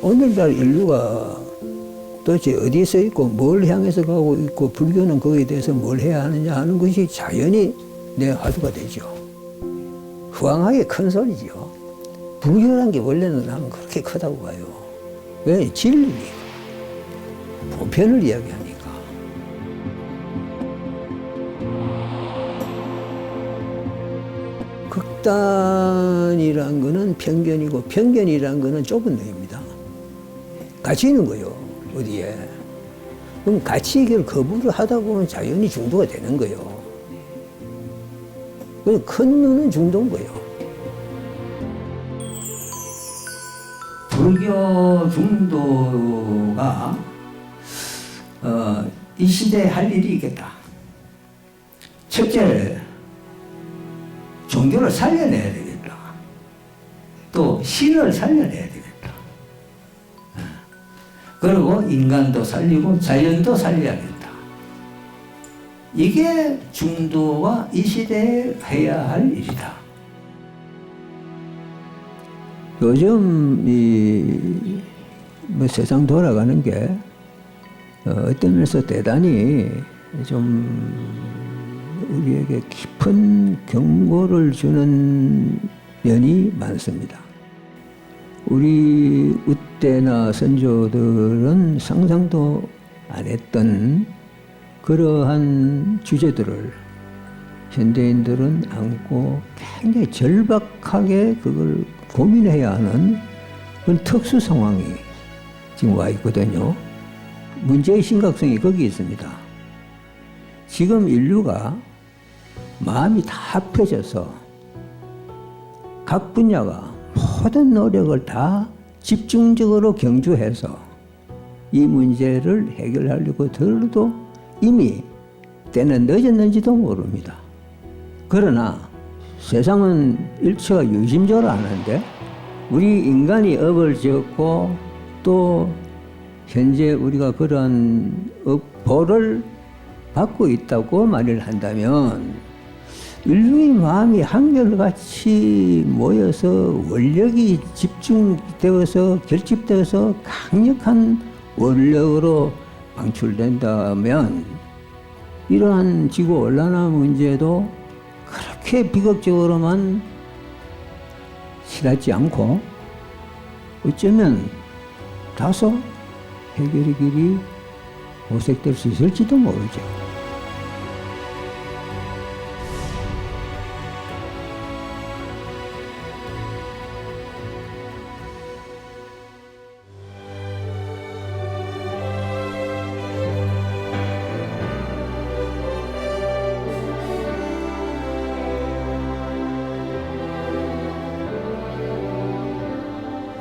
오늘날 인류가 도대체 어디에 서 있고 뭘 향해서 가고 있고 불교는 거기에 대해서 뭘 해야 하느냐 하는 것이 자연히 내 화두가 되죠. 후황하게 큰 소리죠. 불교라는 게 원래는 나는 그렇게 크다고 봐요. 왜? 진리, 보편을 이야기하니까. 극단이란 거는 편견이고 편견이란 거는 좁은 뇌입니다. 갇혀 있는 거예요, 어디에. 그럼 가치 해결 거부를 하다 보면 자연히 중도가 되는 거예요. 그래서 큰 눈은 중도인 거예요. 불교 중도가 이 시대에 할 일이 있겠다. 첫째, 종교를 살려내야 되겠다. 또 신을 살려내야 되겠다. 그리고 인간도 살리고 자연도 살려야겠다. 이게 중도가 이 시대에 해야 할 일이다. 요즘 뭐 세상 돌아가는 게 어떤 면에서 대단히 좀 우리에게 깊은 경고를 주는 면이 많습니다. 우리 우때나 선조들은 상상도 안 했던 그러한 주제들을 현대인들은 안고 굉장히 절박하게 그걸 고민해야 하는 그런 특수 상황이 지금 와 있거든요. 문제의 심각성이 거기 있습니다. 지금 인류가 마음이 다 합해져서 각 분야가 모든 노력을 다 집중적으로 경주해서 이 문제를 해결하려고 들어도 이미 때는 늦었는지도 모릅니다. 그러나 세상은 일처가 유심조를 하는데 우리 인간이 업을 지었고 또 현재 우리가 그런 벌을 받고 있다고 말을 한다면 인류의 마음이 한결같이 모여서 원력이 집중되어서 결집되어서 강력한 원력으로 방출된다면 이러한 지구온난화 문제도 그렇게 비극적으로만 치닫지 않고 어쩌면 다소 해결의 길이 모색될 수 있을지도 모르죠.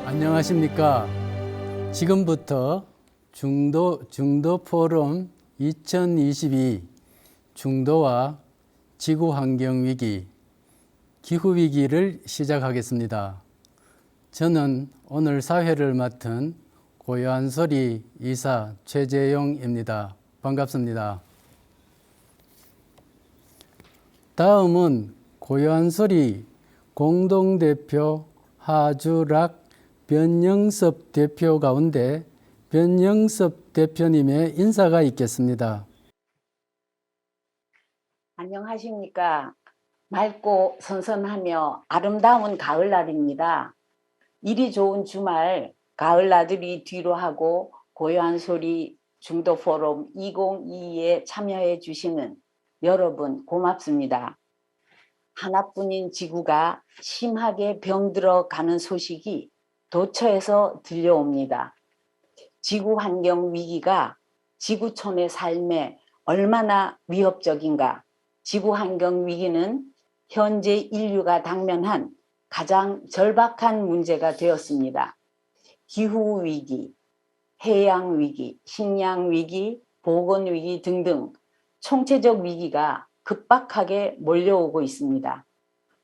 안녕하십니까. 지금부터 중도 포럼 2022 중도와 지구환경위기, 기후위기를 시작하겠습니다. 저는 오늘 사회를 맡은 고요한소리 이사 최재용입니다. 반갑습니다. 다음은 고요한소리 공동대표 하주락 변영섭 대표 가운데 변영섭 대표님의 인사가 있겠습니다. 안녕하십니까. 맑고 선선하며 아름다운 가을날입니다. 일이 좋은 주말 가을나들이 뒤로 하고 고요한 소리 중도 포럼 2022에 참여해 주시는 여러분 고맙습니다. 하나뿐인 지구가 심하게 병들어 가는 소식이 도처에서 들려옵니다. 지구환경 위기가 지구촌의 삶에 얼마나 위협적인가. 지구환경 위기는 현재 인류가 당면한 가장 절박한 문제가 되었습니다. 기후위기, 해양위기, 식량위기, 보건위기 등등 총체적 위기가 급박하게 몰려오고 있습니다.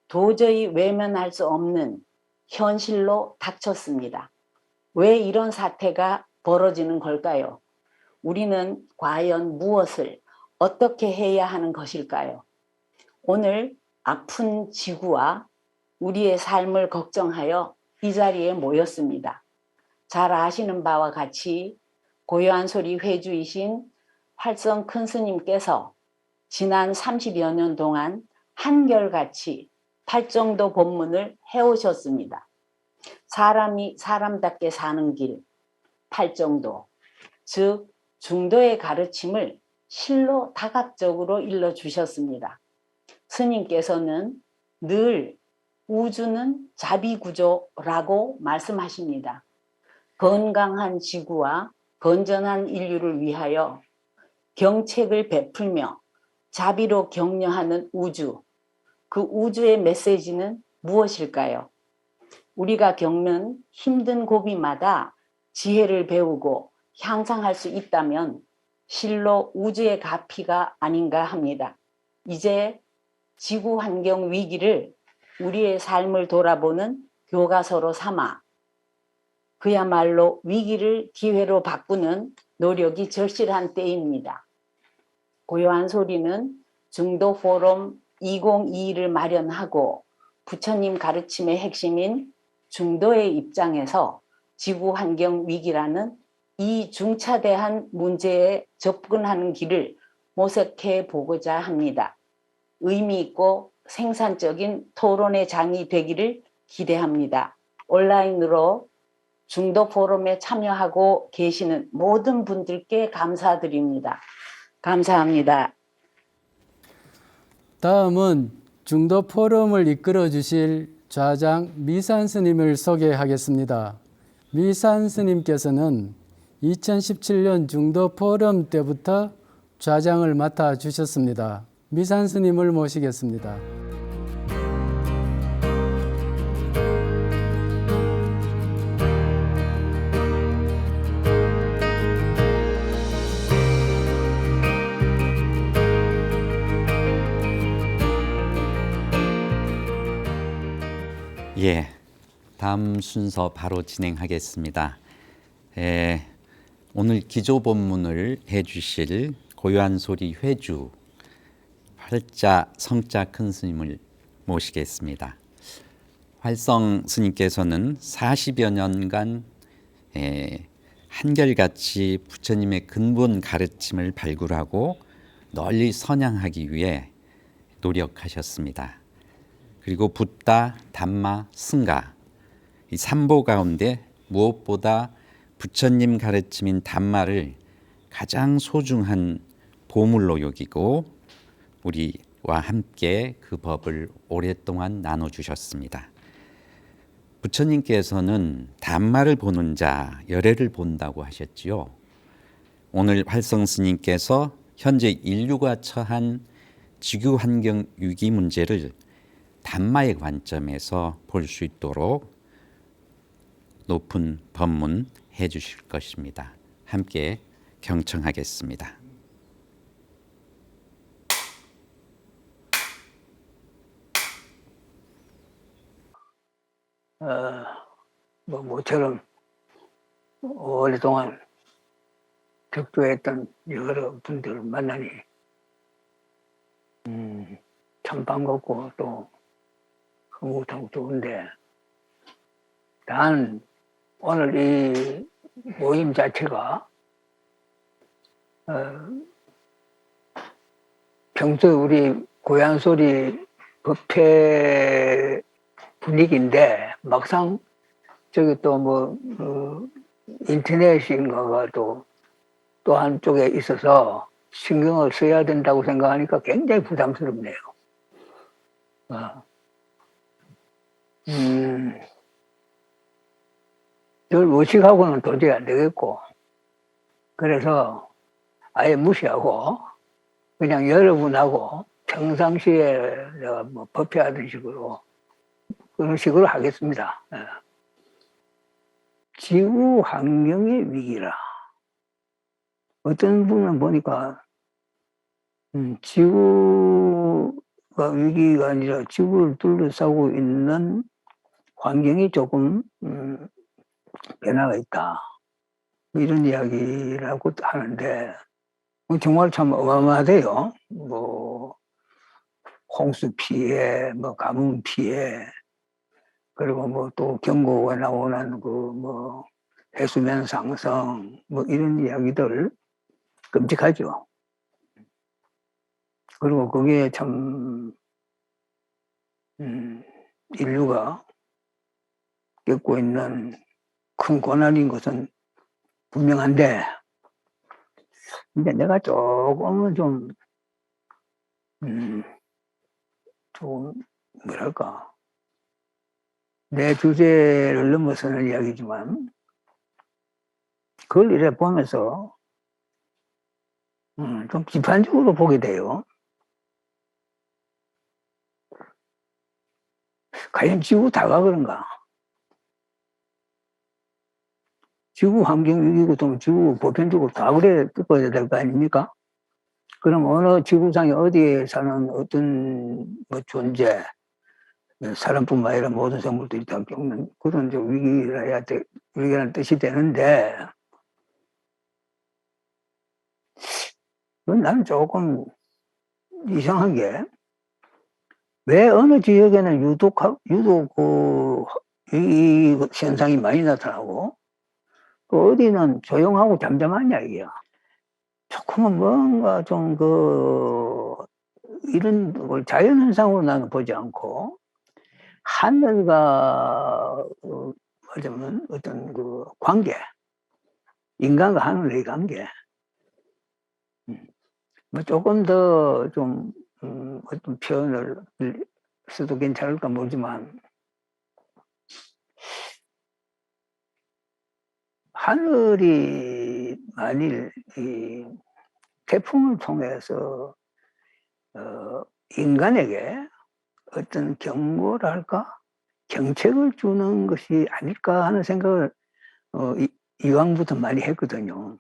도저히 외면할 수 없는 현실로 닥쳤습니다. 왜 이런 사태가 벌어지는 걸까요? 우리는 과연 무엇을 어떻게 해야 하는 것일까요? 오늘 아픈 지구와 우리의 삶을 걱정하여 이 자리에 모였습니다. 잘 아시는 바와 같이 고요한 소리 회주이신 활성 큰 스님께서 지난 30여 년 동안 한결같이 팔정도 법문을 해오셨습니다. 사람이 사람답게 사는 길, 팔정도, 즉 중도의 가르침을 실로 다각적으로 일러주셨습니다. 스님께서는 늘 우주는 자비구조라고 말씀하십니다. 건강한 지구와 건전한 인류를 위하여 경책을 베풀며 자비로 격려하는 우주, 그 우주의 메시지는 무엇일까요? 우리가 겪는 힘든 고비마다 지혜를 배우고 향상할 수 있다면 실로 우주의 가피가 아닌가 합니다. 이제 지구 환경 위기를 우리의 삶을 돌아보는 교과서로 삼아 그야말로 위기를 기회로 바꾸는 노력이 절실한 때입니다. 고요한 소리는 중도 포럼 2022를 마련하고 부처님 가르침의 핵심인 중도의 입장에서 지구 환경 위기라는 이 중차대한 문제에 접근하는 길을 모색해 보고자 합니다. 의미 있고 생산적인 토론의 장이 되기를 기대합니다. 온라인으로 중도 포럼에 참여하고 계시는 모든 분들께 감사드립니다. 감사합니다. 다음은 중도 포럼을 이끌어 주실 좌장 미산 스님을 소개하겠습니다. 미산 스님께서는 2017년 중도 포럼 때부터 좌장을 맡아 주셨습니다. 미산 스님을 모시겠습니다. 예, 다음 순서 바로 진행하겠습니다. 오늘 기조 본문을 해주실 고요한 소리 회주 활자 성자 큰 스님을 모시겠습니다. 활성 스님께서는 40여 년간 한결같이 부처님의 근본 가르침을 발굴하고 널리 선양하기 위해 노력하셨습니다. 그리고 붓다, 담마, 승가 이 삼보 가운데 무엇보다 부처님 가르침인 담마를 가장 소중한 보물로 여기고 우리와 함께 그 법을 오랫동안 나눠주셨습니다. 부처님께서는 담마를 보는 자 열애를 본다고 하셨지요. 오늘 활성 스님께서 현재 인류가 처한 지구 환경 위기 문제를 담마의 관점에서 볼 수 있도록 높은 법문 해주실 것입니다. 함께 경청하겠습니다. 모처럼 오랫동안 격조했던 여러 분들을 만나니 참 반갑고 또 흐뭇하고 좋은데, 단 오늘 이 모임 자체가 평소 우리 고향 소리 법회 분위기인데 막상 저기 또 뭐 인터넷인가가 또 한쪽에 있어서 신경을 써야 된다고 생각하니까 굉장히 부담스럽네요. 늘 의식하고는 도저히 안 되겠고, 그래서 아예 무시하고 그냥 여러분하고 평상시에 내가 뭐 법회하던 식으로 그런 식으로 하겠습니다. 지구 환경의 위기라. 어떤 분은 보니까 지구가 위기가 아니라 지구를 둘러싸고 있는 환경이 조금 변화가 있다, 이런 이야기를 하고 하는데 정말 참 어마어마하대요. 뭐 홍수 피해, 뭐 가뭄 피해, 그리고 뭐 또 경고가 나오는 그 뭐 해수면 상승, 뭐 이런 이야기들 끔찍하죠. 그리고 그게 참, 인류가 겪고 있는 큰 고난인 것은 분명한데, 근데 내가 조금은 좀, 뭐랄까, 내 주제를 넘어서는 이야기지만, 그걸 이래 보면서, 좀 비판적으로 보게 돼요. 과연 지구 다가 그런가? 지구 환경 위기고 지구 보편적으로 다 그래 뜯어야 될 거 아닙니까? 그럼 어느 지구상에 어디에 사는 어떤 뭐 존재, 사람뿐만 아니라 모든 생물들이 다 겪는 그런 위기라 해야 돼, 위기라는 뜻이 되는데, 그건 나는 조금 이상한 게, 왜 어느 지역에는 유독 이 현상이 많이 나타나고, 또 어디는 조용하고 잠잠하냐, 이게야. 조금은 뭔가 이런 걸 자연현상으로 나는 보지 않고, 하늘과, 말하자면 어떤 관계, 인간과 하늘의 관계, 뭐 조금 더 어떤 표현을 써도 괜찮을까 모르지만, 하늘이 만일 이 태풍을 통해서 인간에게 어떤 경고랄까? 경책을 주는 것이 아닐까 하는 생각을 이왕부터 많이 했거든요.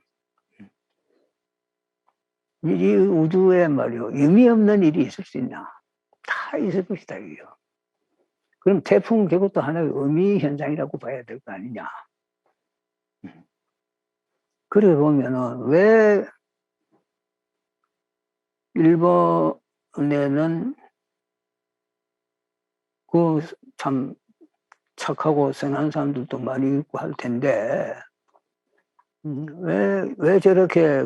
이 우주에 말이요, 의미 없는 일이 있을 수 있나? 다 있을 것이다, 이게요. 그럼 태풍은 그것도 하나의 의미 현상이라고 봐야 될 거 아니냐? 그래 보면은 왜 일본에는 참 착하고 선한 사람들도 많이 있고 할 텐데, 왜 저렇게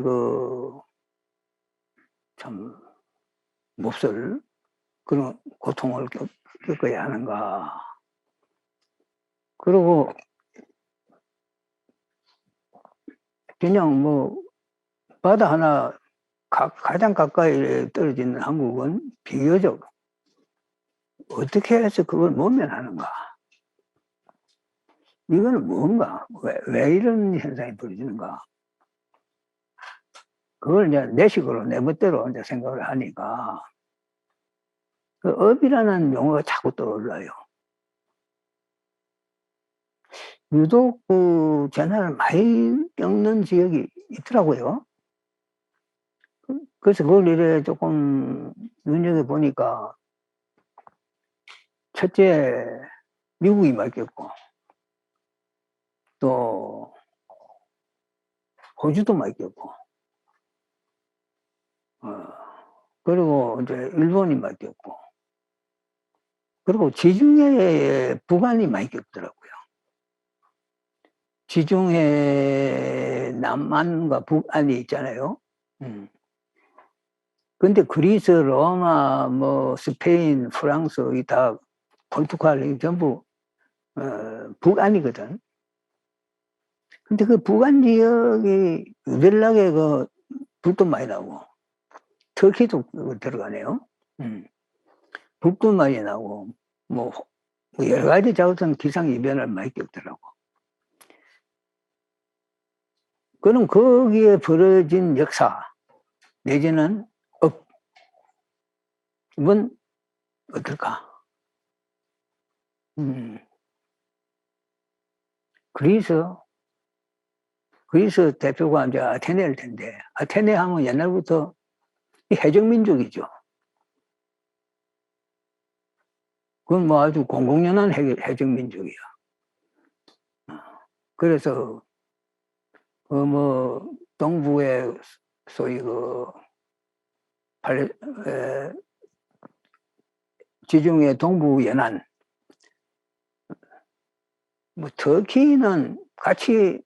참 몹쓸 그런 고통을 겪어야 하는가. 그리고 그냥 뭐 바다 하나 가장 가까이 떨어지는 한국은 비교적 어떻게 해서 그걸 모면하는가. 이거는 뭔가, 왜 이런 현상이 벌어지는가. 그걸 이제 내 식으로, 내 멋대로 이제 생각을 하니까, 그 업이라는 용어가 자꾸 떠올라요. 유독 재난을 많이 겪는 지역이 있더라고요. 그래서 그걸 이래 조금 눈여겨보니까, 첫째, 미국이 많이 겪고, 또, 호주도 많이 겪고, 그리고 이제 일본이 많이 겪고, 그리고 지중해 북한이 많이 겪더라고요. 지중해 남한과 북한이 있잖아요. 근데 그리스, 로마, 뭐 스페인, 프랑스, 이 다 포르투갈 전부 북한이거든. 근데 그 북한 지역이 유별나게 불도 많이 나고, 터키도 들어가네요. 불도 많이 나고, 뭐 여러 가지 작은 기상 이변을 많이 겪더라고. 그럼 거기에 벌어진 역사 내지는 업은 어떨까? 그리스 대표가 이제 아테네일 텐데, 아테네 하면 옛날부터 해적민족이죠. 그건 뭐 아주 공공연한 해적민족이야. 그래서 뭐 동부에 소위 지중해 동부 연안, 뭐 터키는 같이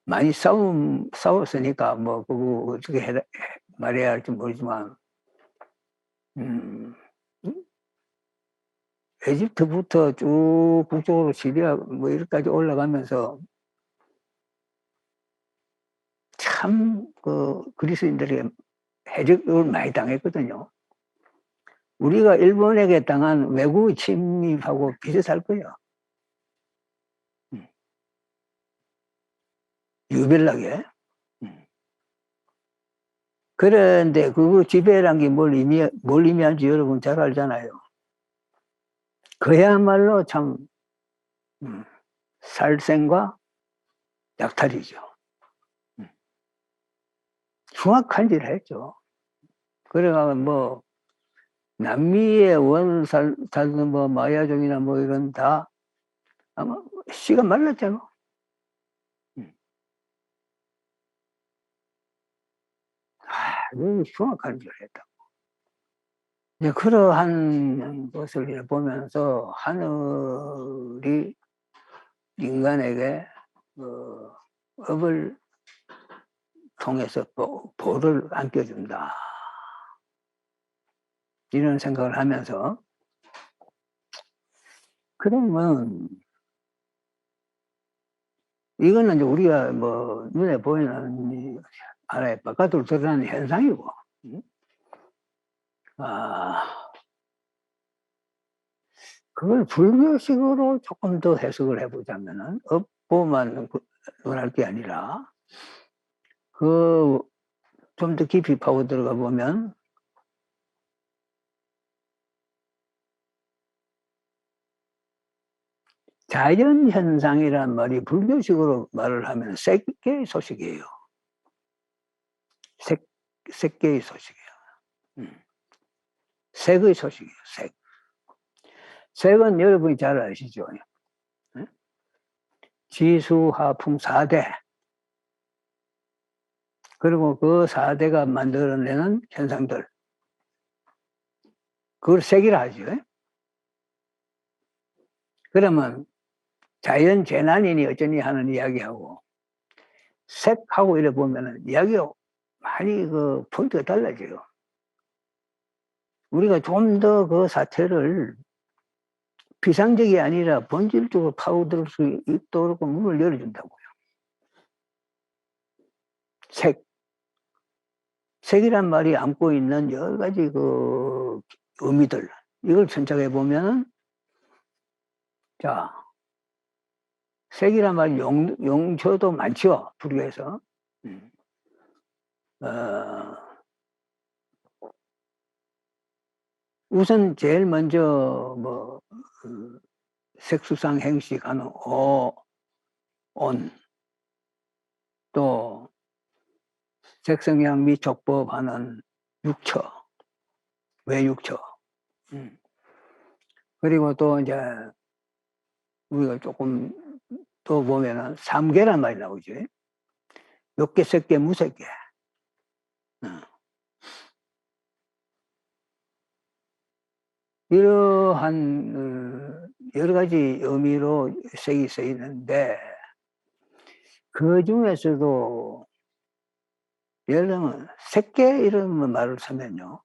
많이 싸웠으니까 뭐 그거 어떻게 말해야 할지 모르지만 에집트부터 쭉 북쪽으로 시리아 뭐 이렇게까지 올라가면서 참 그 그리스인들이 해적을 많이 당했거든요. 우리가 일본에게 당한 외국 침입하고 비슷할 거예요. 유별나게. 그런데 그 지배란 게 뭘 의미하는지 여러분 잘 알잖아요. 그야말로 참 살생과 약탈이죠. 흉악한 일을 했죠. 그래가 뭐 남미의 원 살던 뭐 마야족이나 뭐 이런 다 아마 씨가 말랐잖아. 너무 흉악한 일을 했다. 이제 그러한 것을 보면서 하늘이 인간에게 업을 통해서 보를 안겨준다. 이런 생각을 하면서 그러면 이거는 이제 우리가 뭐 눈에 보이는 하나의 바깥으로 드러나는 현상이고, 그걸 불교식으로 조금 더 해석을 해보자면은 업보만 논할 게 아니라 좀 더 깊이 파고 들어가 보면 자연현상이란 말이 불교식으로 말을 하면 색계의 소식이에요. 색계의 소식이에요. 색의 소식이에요. 색은 여러분이 잘 아시죠? 지수화풍 4대. 그리고 그 4대가 만들어내는 현상들. 그걸 색이라 하죠. 그러면 자연 재난이니 어쩌니 하는 이야기하고 색하고 이래 보면은 이야기가 많이 그 포인트가 달라져요. 우리가 좀 더 그 사태를 비상적이 아니라 본질적으로 파고들 수 있도록 문을 열어준다고요. 색이란 말이 안고 있는 여러 가지 그 의미들, 이걸 천착해 보면은, 자, 색이란 말이 용처도 많죠, 불교에서. 우선 제일 먼저 뭐 색수상 행식하는 온, 또 색성향 및 족법하는 육처, 외육처. 그리고 또 이제 우리가 조금 또 보면은 삼계란 말이 나오죠. 욕계, 색계, 무색계. 이러한 여러 가지 의미로 색이 쓰이는데 그 중에서도 예를 들면 색계 이런 말을 쓰면요.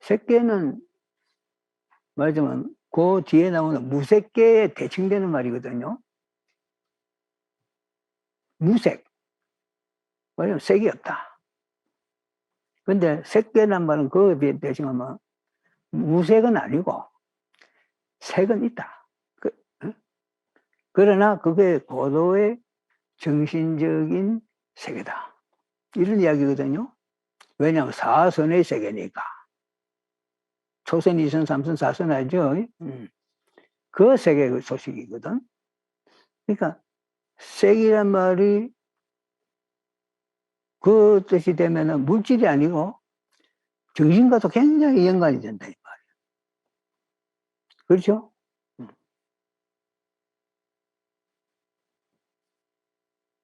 색계는 말하자면 그 뒤에 나오는 무색계에 대칭되는 말이거든요. 무색. 왜냐면 색이 없다. 근데 색계란 말은 그거에 대칭하면 무색은 아니고 색은 있다. 그러나 그게 고도의 정신적인 세계다. 이런 이야기거든요. 왜냐하면 사선의 세계니까. 초선, 이선, 삼선, 사선 알죠? 그 세계의 소식이거든. 그러니까 색이란 말이 그 뜻이 되면은 물질이 아니고 정신과도 굉장히 연관이 된다 이 말이에요. 그렇죠?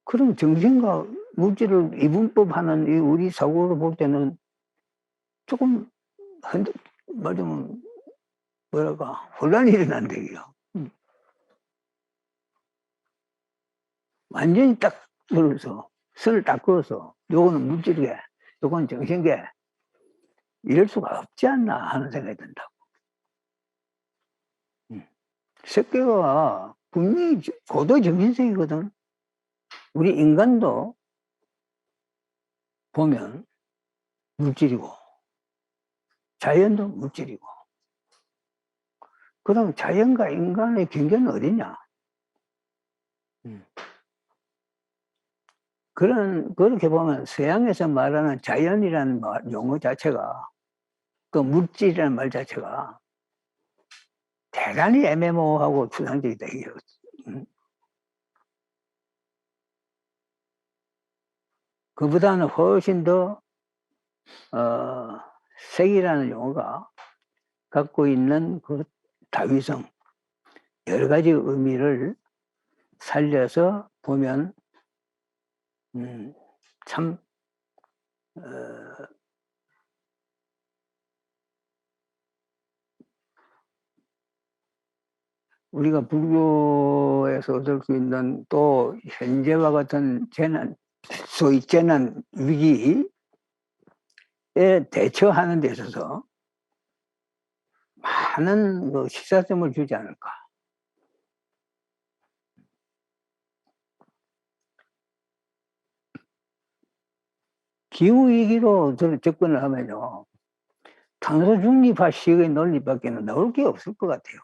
그럼 정신과 물질을 이분법하는 이 우리 사고로 볼 때는 조금 말하자면 뭐랄까 혼란이 일어난대요. 완전히 딱 그어서 선을 딱 그어서 요거는 물질계, 요거는 정신계 이럴 수가 없지 않나 하는 생각이 든다고. 색계가 분명히 고도 정신성이거든. 우리 인간도 보면 물질이고 자연도 물질이고, 그럼 자연과 인간의 경계는 어디냐? 그렇게 보면 서양에서 말하는 자연이라는 용어 자체가, 그 물질이라는 말 자체가 대단히 애매모호하고 추상적이다. 그보다는 훨씬 더 색이라는 용어가 갖고 있는 그 다위성, 여러 가지 의미를 살려서 보면 참 우리가 불교에서 얻을 수 있는 또 현재와 같은 재난, 소위 재난 위기에 대처하는 데 있어서 많은 그 시사점을 주지 않을까. 기후위기로 저는 접근을 하면요, 탄소 중립화식의 논리밖에 나올 게 없을 것 같아요.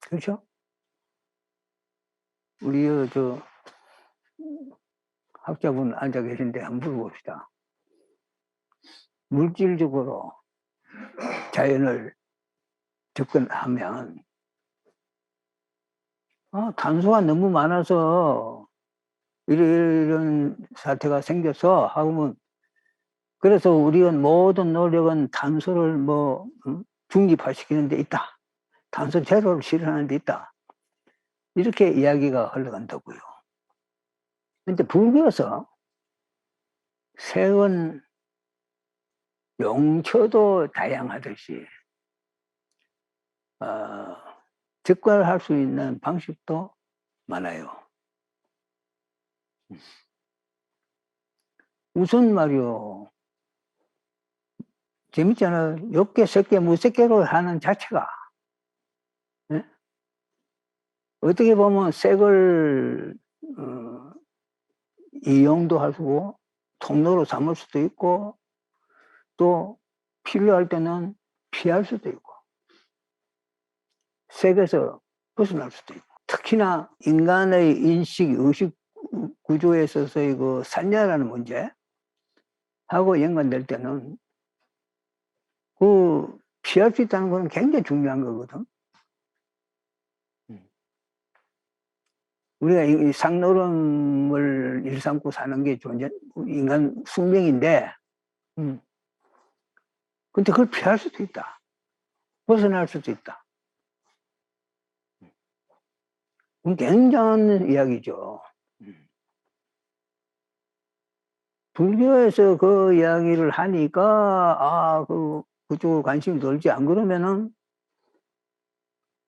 그렇죠? 우리 학자분 앉아 계신데 한번 물어봅시다. 물질적으로 자연을 접근하면 탄소가 너무 많아서 이런 사태가 생겨서 하면, 그래서 우리가 모든 노력은 탄소를 중립화시키는 데 있다, 탄소 제로를 실현하는 데 있다, 이렇게 이야기가 흘러간다고요. 근데 불교에서 색은 용처도 다양하듯이 접근할 수 있는 방식도 많아요. 우선 말이요, 재밌잖아요. 욕계, 색계, 무색계로 하는 자체가, 네? 어떻게 보면 색을 이용도 하고 통로로 삼을 수도 있고, 또 필요할 때는 피할 수도 있고, 색에서 벗어날 수도 있고, 특히나 인간의 인식, 의식 구조에 있어서의 그 산야라는 문제하고 연관될 때는 그 피할 수 있다는 건 굉장히 중요한 거거든. 우리가 이 상노름을 일삼고 사는 게 인간 숙명인데, 근데 그걸 피할 수도 있다, 벗어날 수도 있다. 그건 굉장한 이야기죠. 불교에서 그 이야기를 하니까 그쪽으로 관심이 돌지, 안 그러면은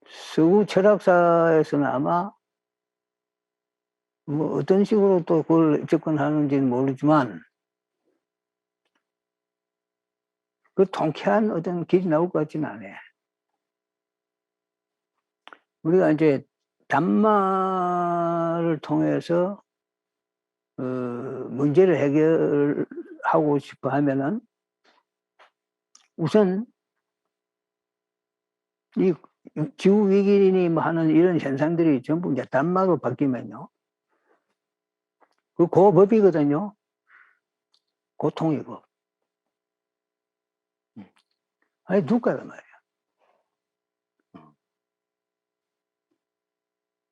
서구 철학사에서는 아마 어떤 식으로 또 그걸 접근하는지는 모르지만 그 통쾌한 어떤 길이 나올 것 같지는 않아요. 우리가 이제 담마를 통해서 문제를 해결하고 싶어 하면은 우선 이 기후위기니 하는 이런 현상들이 전부 이제 담마로 바뀌면요, 그 법이거든요. 고통의 법. 아니, 누가란 말이야.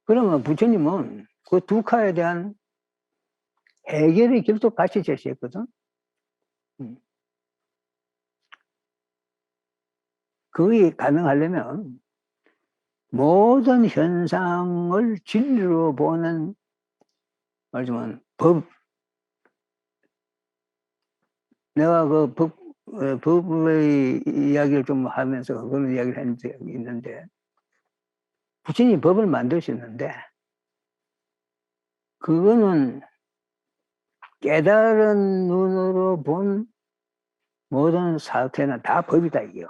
그러면 부처님은 그 두카에 대한 해결의 길도 같이 제시했거든. 그게 가능하려면 모든 현상을 진리로 보는, 말하자면 내가 그 법의 이야기를 좀 하면서 그런 이야기를 한 적이 있는데, 부처님 법을 만드셨는데 그거는 깨달은 눈으로 본 모든 사태는 다 법이다 이게요.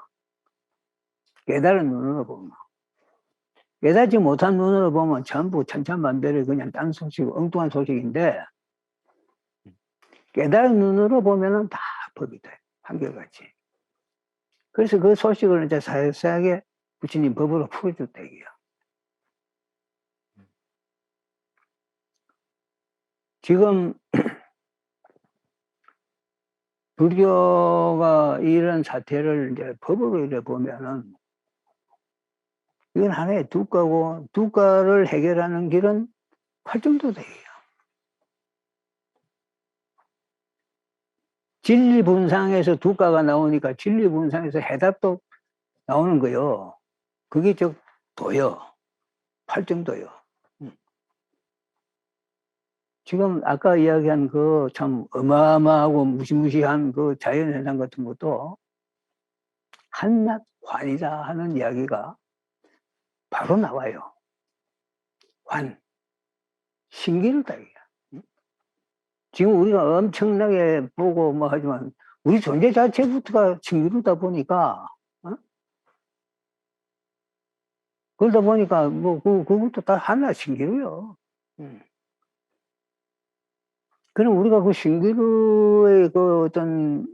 깨달은 눈으로 보면. 깨닫지 못한 눈으로 보면 전부 천차만별의 그냥 딴 소식, 엉뚱한 소식인데 깨달은 눈으로 보면은 다 법이다. 한결같이. 그래서 그 소식을 이제 살살하게 부처님 법으로 풀어줬다 이게요. 지금 불교가 이런 사태를 이제 법으로 이래 보면은 이건 하나의 두과고 두과를 해결하는 길은 팔중도대예요. 진리분상에서 두과가 나오니까 진리분상에서 해답도 나오는 거요. 그게 즉 도요. 팔중도요. 지금 아까 이야기한 그 참 어마어마하고 무시무시한 그 자연현상 같은 것도 한낱 환이다 하는 이야기가 바로 나와요. 환. 신기루다 이게. 지금 우리가 엄청나게 보고 뭐 하지만 우리 존재 자체부터가 신기루다 보니까 그러다 보니까 뭐 그것도 다 하나 신기루요. 그럼 우리가 그 신기루의 그 어떤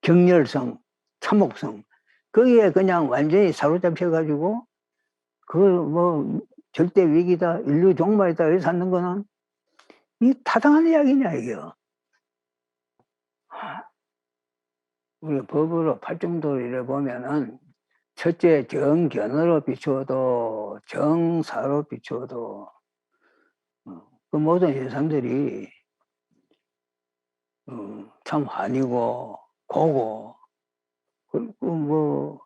격렬성, 참혹성 거기에 그냥 완전히 사로잡혀가지고 그걸 뭐 절대 위기다, 인류 종말이다 이렇게 찾는 거는 이 타당한 이야기냐 이게요. 우리 법으로 팔중도를 이래 보면은 첫째 정견으로 비추어도 정사로 비추어도 그 모든 현상들이 참 환이고 고고 그리고 뭐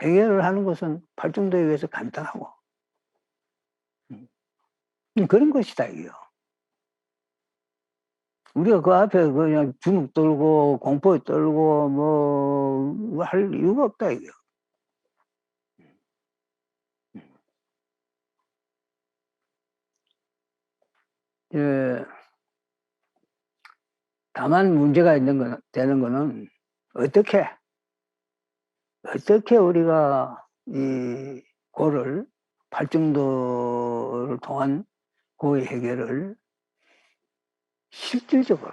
해결을 하는 것은 팔중도에 의해서 간단하고 그런 것이다 이게요. 우리가 그 앞에 그냥 주눅 떨고 공포에 떨고 뭐 할 이유가 없다 이게요. 예, 다만 문제가 되는 거는 어떻게 우리가 이 고를 팔중도를 통한 고의 해결을 실질적으로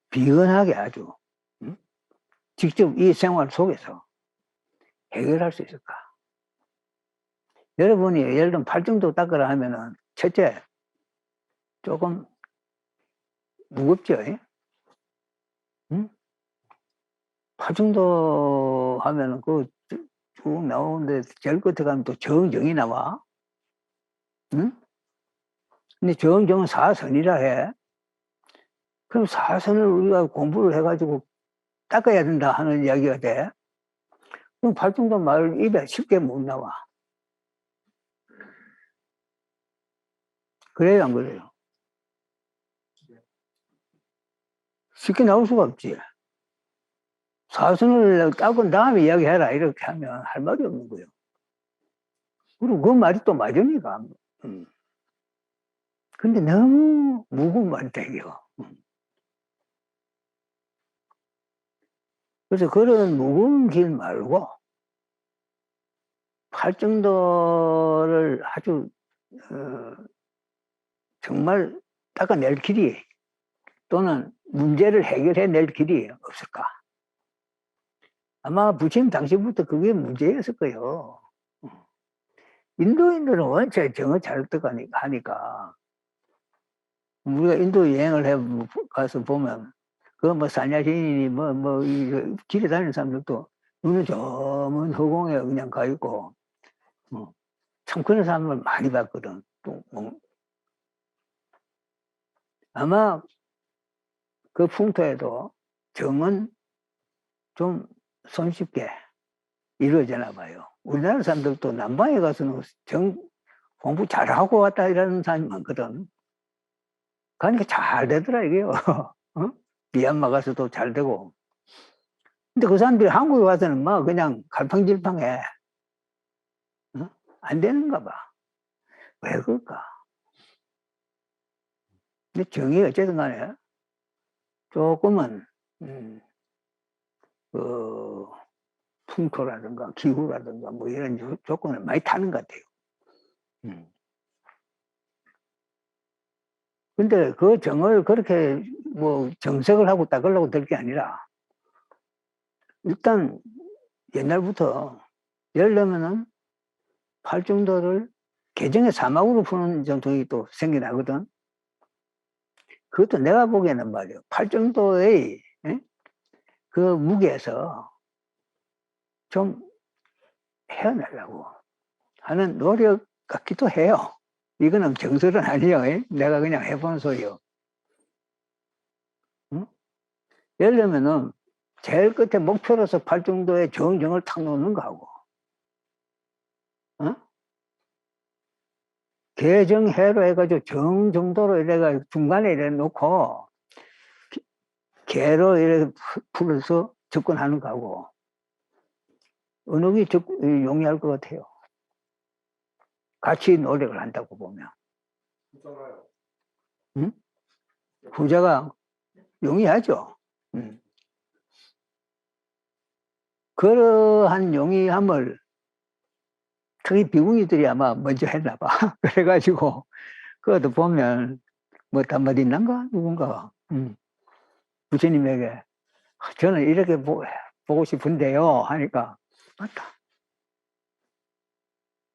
비근하게 아주 직접 이 생활 속에서 해결할 수 있을까? 여러분이 예를 들면 팔중도 닦으라 하면은 첫째 조금 무겁죠? 응? 팔중도 하면은 그 쭉 나오는데 제일 끝에 가면 또 정정이 나와. 응? 근데 정정은 사선이라 해. 그럼 사선을 우리가 공부를 해가지고 닦아야 된다 하는 이야기가 돼. 그럼 팔중도 말 입에 쉽게 못 나와. 그래요, 안 그래요? 쉽게 나올 수가 없지. 사선을 닦은 다음에 이야기해라 이렇게 하면 할 말이 없는 거예요. 그리고 그 말이 또 맞으니까. 근데 너무 무거운 말이다 이게요. 그래서 그런 무거운 길 말고 팔중도를 아주 정말 닦아낼 길이 또는 문제를 해결해낼 길이 없을까? 아마 부처님 당시부터 그게 문제였을 거예요. 인도인들은 원체 정을 잘 하니까 우리가 인도 여행을 가서 보면 그 뭐 산야신이니 뭐 길에 다니는 사람들도 눈은 저먼 허공에 그냥 가 있고 참 그런 사람을 많이 봤거든. 또 아마 그 풍토에도 정은 좀 손쉽게 이루어지나 봐요. 우리나라 사람들도 남방에 가서는 정 공부 잘하고 왔다 이러는 사람이 많거든. 그러니까 잘 되더라 이게요. 미얀마 가서도 잘 되고. 근데 그 사람들이 한국에 와서는 막 그냥 갈팡질팡해. 안 되는가 봐. 왜 그럴까? 근데 정이 어쨌든 간에 조금은 그 풍토라든가 기후라든가 뭐 이런 조건을 많이 타는 것 같아요. 근데 그 정을 그렇게 뭐 정색을 하고 닦으려고 될 게 아니라 일단 옛날부터 열려면은 팔중도를 개정의 사막으로 푸는 전통이 또 생겨나거든. 그것도 내가 보기에는 말이야. 팔중도의 그 무게에서 좀 헤어나려고 하는 노력 같기도 해요. 이거는 정설은 아니에요. 내가 그냥 해보는 소리요. 응? 예를 들면은 제일 끝에 목표로서 팔중도의 정을 탁 놓는 거하고, 어? 개정해로 해가지고 정 정도로 이래가 중간에 이래 놓고 개로 이렇게 풀어서 접근하는 거하고 어느 게 용이할 것 같아요. 같이 노력을 한다고 보면. 응? 후자가 용이하죠. 그러한 용이함을 특히 비구니들이 아마 먼저 했나 봐. 그래가지고 그것도 보면 뭐 단말 있는가 누군가 부처님에게 저는 이렇게 보고 싶은데요 하니까 맞다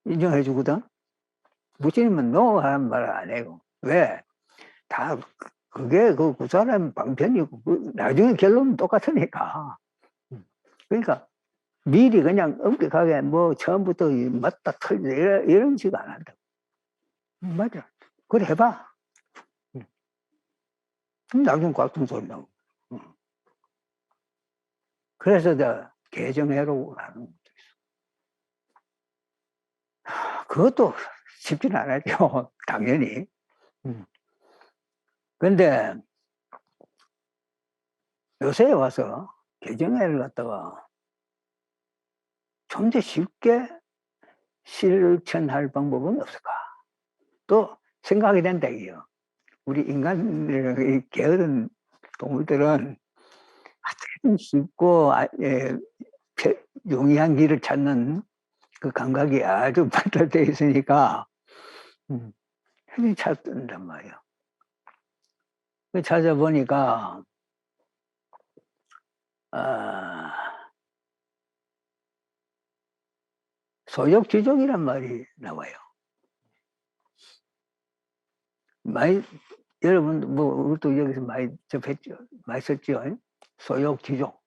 인정해 주거든. 부처님은 no 하는 말을 안 해요. 왜? 다 그게 그 사람 방편이고 나중에 결론은 똑같으니까. 그러니까 미리 그냥 엄격하게 뭐 처음부터 맞다 틀리다 이런 식으로 안 한다고. 맞아. 그래 해봐. 나중에 같은 소리 나고. 그래서 저 개정해로 하는 것도 있어. 그것도 쉽지는 않았죠. 당연히. 근데 요새 와서 개정해를 갖다가 좀 더 쉽게 실천할 방법은 없을까? 또 생각이 된다 이요. 우리 인간 게으른 동물들은 어떻게든 쉽고 용이한 길을 찾는 그 감각이 아주 발달되어 있으니까 흔히 찾는단 말이에요. 찾아보니까 소욕지족이란 말이 나와요. 많이 여러분 뭐 우리도 여기서 많이 접했죠, 많이 썼죠. 소욕지족.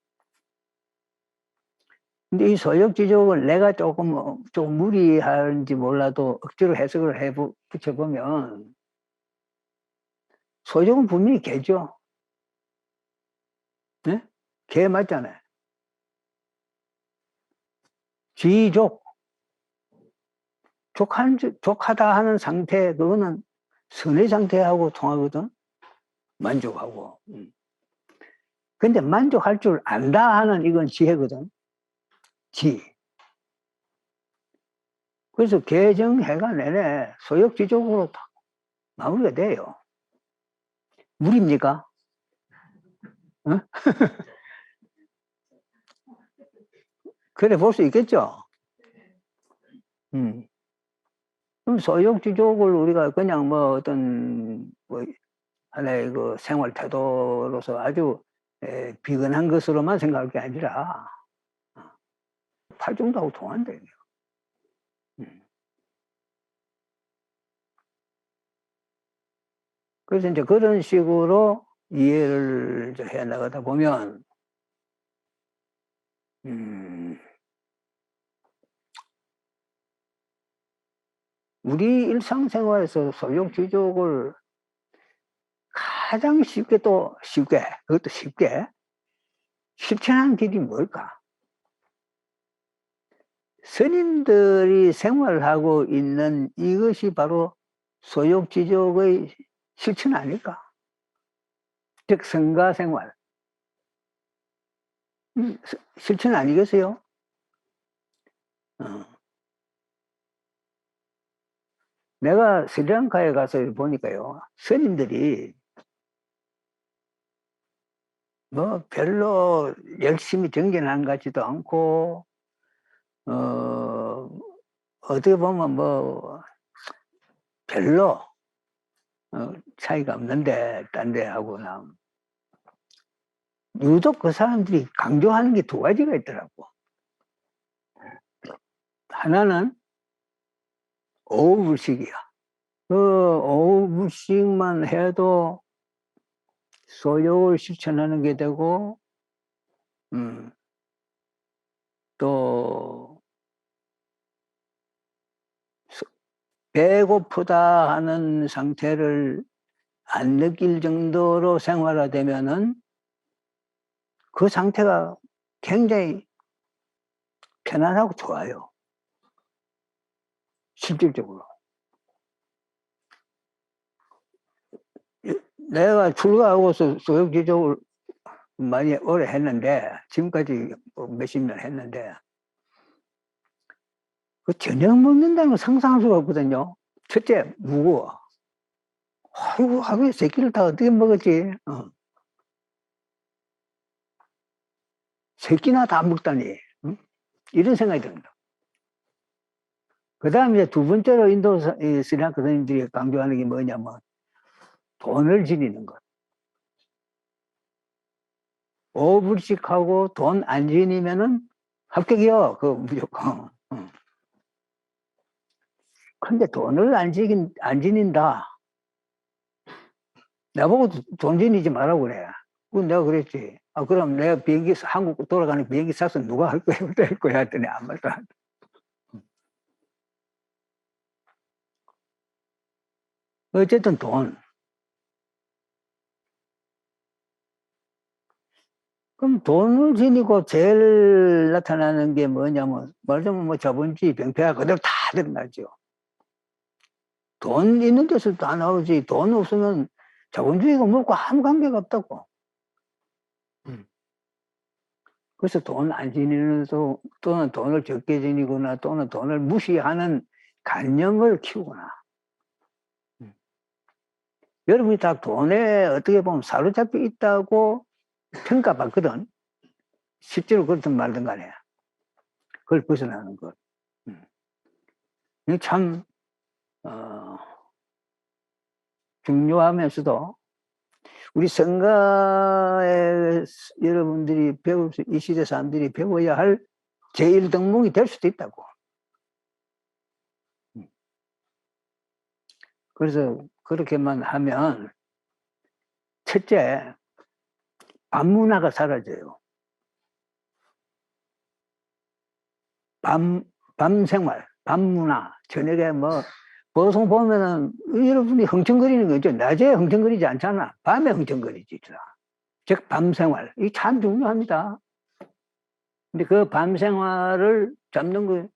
근데 이 소욕지족을 내가 조금 무리하는지 몰라도 억지로 해석을 붙여보면 소욕은 분명히 개죠. 네? 개 맞잖아요. 지족. 족하다 하는 상태, 그거는 선의 상태하고 통하거든. 만족하고. 근데 만족할 줄 안다 하는 이건 지혜거든. 지. 그래서 개정해가 내내 소욕지족으로 딱 마무리가 돼요. 무리입니까? 어? 그래 볼 수 있겠죠? 그럼 소욕지족을 우리가 그냥 뭐 어떤 뭐 하나의 그 생활 태도로서 아주 비근한 것으로만 생각할 게 아니라 팔중도하고 통한다. 그래서 이제 그런 식으로 이해를 해 나가다 보면 우리 일상생활에서 소욕지족을 가장 그것도 쉽게 실천하는 길이 뭘까? 스님들이 생활하고 있는 이것이 바로 소욕지족의 실천 아닐까? 즉 성가생활. 실천 아니겠어요? 내가 스리랑카에 가서 보니까요, 스님들이 뭐 별로 열심히 정진한 것 같지도 않고, 어떻게 보면 뭐 별로 차이가 없는데, 딴 데하고는. 유독 그 사람들이 강조하는 게 두 가지가 있더라고. 하나는 오후불식이야. 그 오후불식만 해도 소욕을 실천하는 게 되고, 또 배고프다 하는 상태를 안 느낄 정도로 생활화되면은 그 상태가 굉장히 편안하고 좋아요. 실질적으로. 내가 출가하고서 소욕지족을 많이 오래 했는데, 지금까지 몇십 년 했는데, 그 저녁 먹는다는 걸 상상할 수가 없거든요. 첫째, 무거워. 아이고, 하루에 3끼를 다 어떻게 먹었지? 3끼나 다 먹다니. 이런 생각이 듭니다. 그 다음에 두 번째로 인도 스리랑카 선생님들이 강조하는 게 뭐냐면, 돈을 지니는 것. 오불식하고 돈 안 지니면은 합격이요. 그 무조건. 근데 돈을 안 지닌다. 나보고 돈 지니지 말라고 그래. 그건 내가 그랬지. 그럼 내가 한국 돌아가는 비행기 사서 누가 할 거야? 어떻게 할 거야? 했더니 아무것도 안 돼. 어쨌든 돈. 그럼 돈을 지니고 제일 나타나는 게 뭐냐면, 말하자면 뭐 자본주의, 병폐화 그대로 다 드러나죠. 돈 있는 데서 다 나오지. 돈 없으면 자본주의가 뭐고 아무 관계가 없다고. 그래서 돈 안 지니는 또는 돈을 적게 지니거나 또는 돈을 무시하는 관념을 키우거나. 여러분이 다 돈에 어떻게 보면 사로잡혀 있다고 평가받거든. 실제로 그렇든 말든 간에. 그걸 벗어나는 것. 이게 참, 중요하면서도 우리 성가의 여러분들이 이 시대 사람들이 배워야 할 제1덕목이 될 수도 있다고. 그래서 그렇게만 하면, 첫째, 밤문화가 사라져요. 밤생활, 밤문화. 저녁에 뭐, 보통 보면은 여러분이 흥청거리는 거죠. 낮에 흥청거리지 않잖아. 밤에 흥청거리지. 즉, 밤생활. 이게 참 중요합니다. 근데 그 밤생활을 잡는 거,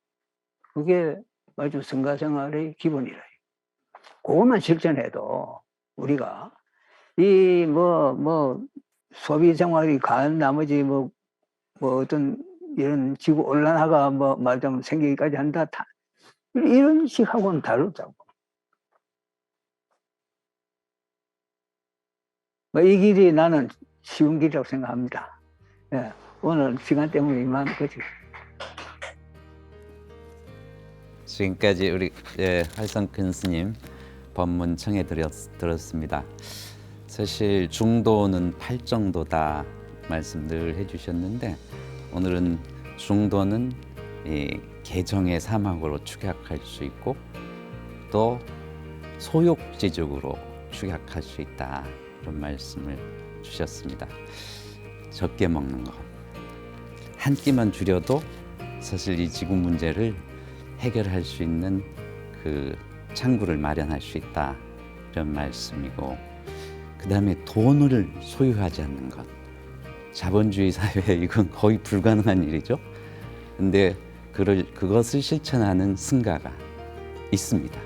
그게 아주 성가생활의 기본이라. 그것만 실천해도 우리가 소비생활이 가는 나머지 뭐 어떤 이런 지구 온난화가 말하자면 생기기까지 한다. 이런 식하고는 다르다고. 이 길이 나는 쉬운 길이라고 생각합니다. 예, 오늘 시간 때문에 이만 거지. 지금까지 우리 활성큰 스님 법문 청해 들었습니다. 사실 중도는 팔정도다 말씀 늘 해주셨는데, 오늘은 중도는 개정의 사막으로 축약할 수 있고 또 소욕지족으로 축약할 수 있다, 이런 말씀을 주셨습니다. 적게 먹는 것, 한 끼만 줄여도 사실 이 지구 문제를 해결할 수 있는 그 창구를 마련할 수 있다, 이런 말씀이고, 그 다음에 돈을 소유하지 않는 것. 자본주의 사회에 이건 거의 불가능한 일이죠. 근데 그것을 실천하는 승가가 있습니다.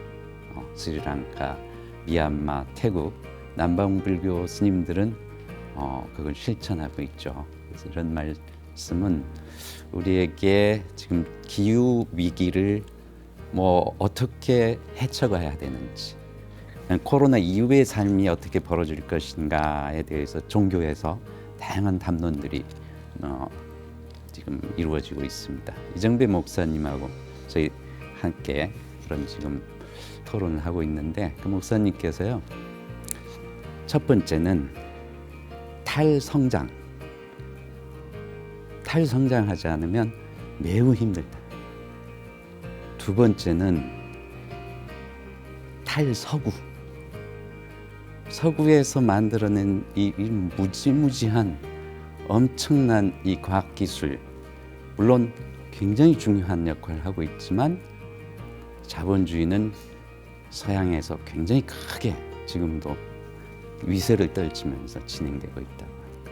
스리랑카, 미얀마, 태국, 남방불교 스님들은 그걸 실천하고 있죠. 그래서 이런 말씀은 우리에게 지금 기후 위기를 뭐 어떻게 헤쳐가야 되는지, 코로나 이후의 삶이 어떻게 벌어질 것인가에 대해서 종교에서 다양한 담론들이 지금 이루어지고 있습니다. 이정배 목사님하고 저희 함께 그런 지금 토론을 하고 있는데, 그 목사님께서요, 첫 번째는 탈성장하지 않으면 매우 힘들다. 두 번째는 서구에서 만들어낸 이 무지무지한 엄청난 이 과학기술, 물론 굉장히 중요한 역할을 하고 있지만 자본주의는 서양에서 굉장히 크게 지금도 위세를 떨치면서 진행되고 있다고 합니다.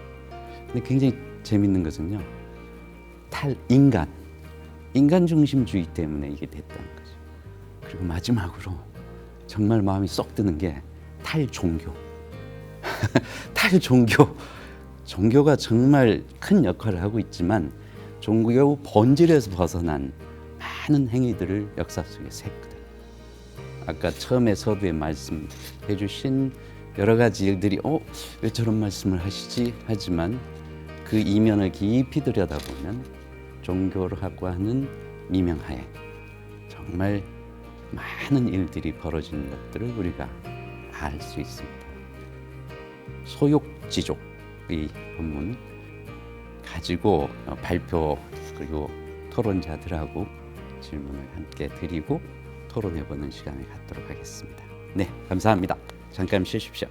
근데 굉장히 재밌는 것은요, 인간 중심주의 때문에 이게 됐다는 거죠. 그리고 마지막으로 정말 마음이 쏙 드는 게 탈종교. 종교가 정말 큰 역할을 하고 있지만 종교 본질에서 벗어난 많은 행위들을 역사 속에서 했거든요. 아까 처음에 서두에 말씀해 주신 여러 가지 일들이 왜 저런 말씀을 하시지? 하지만 그 이면을 깊이 들여다보면 종교라고 하는 미명하에 정말 많은 일들이 벌어지는 것들을 우리가 알 수 있습니다. 소욕지족의 본문 가지고 발표 그리고 토론자들하고 질문을 함께 드리고 토론해보는 시간을 갖도록 하겠습니다. 네, 감사합니다. 잠깐 쉬십시오.